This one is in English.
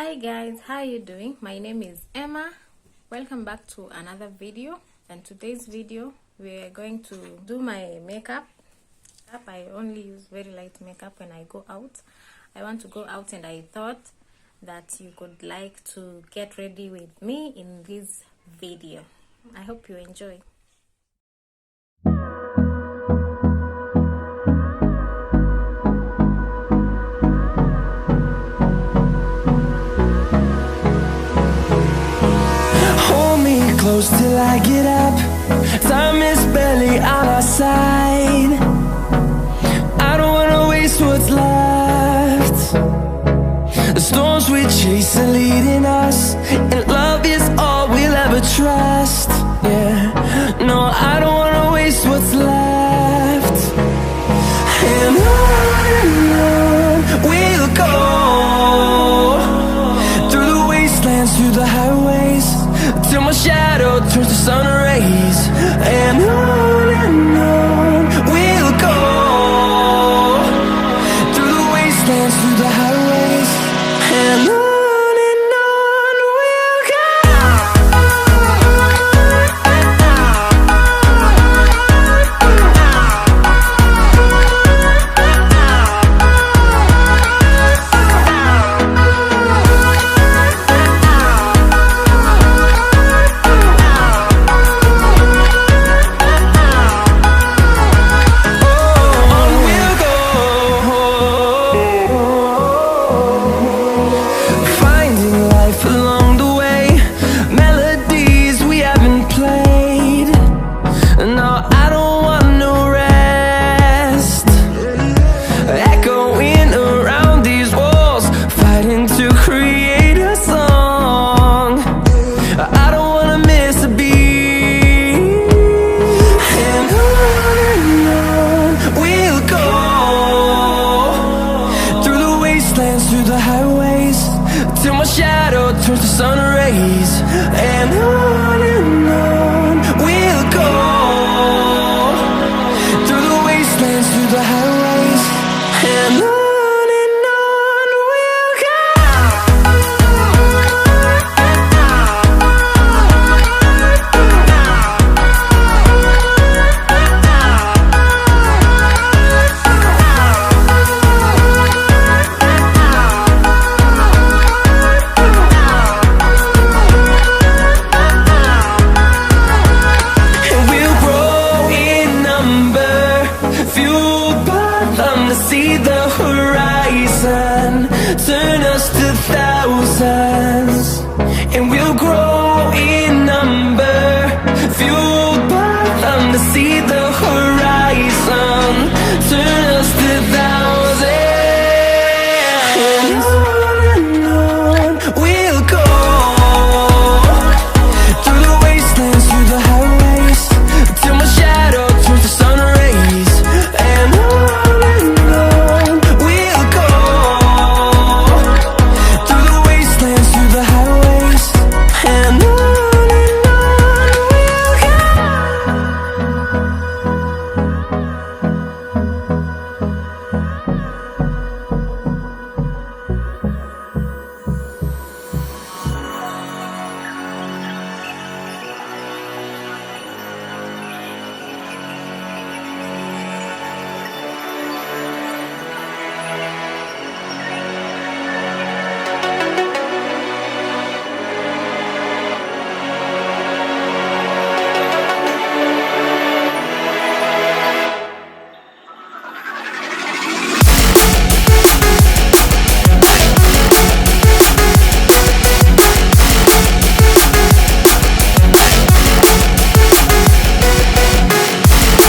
Hi guys, how are you doing? My name is Emma. Welcome back to another video, and today's video we're going to do my makeup. I only use very light makeup when I go out. I want to go out and I thought that you could like to get ready with me in this video. I hope you enjoy. Close till I get up. Time is barely on our side. I don't wanna waste what's left. The storms we chase are leading us, and love is all we'll ever trust. Yeah, no, I don't wanna waste what's left. And on we'll go, through the wastelands, through the highways, till my shadow turns to sun rays. And on we'll go, through the wastelands, through the highways, and on we'll go. Through the highways, till my shadow turns to sun rays. And on we'll go, through the wastelands, through the highways, and on. See the horizon, turn us to thousands, and we'll grow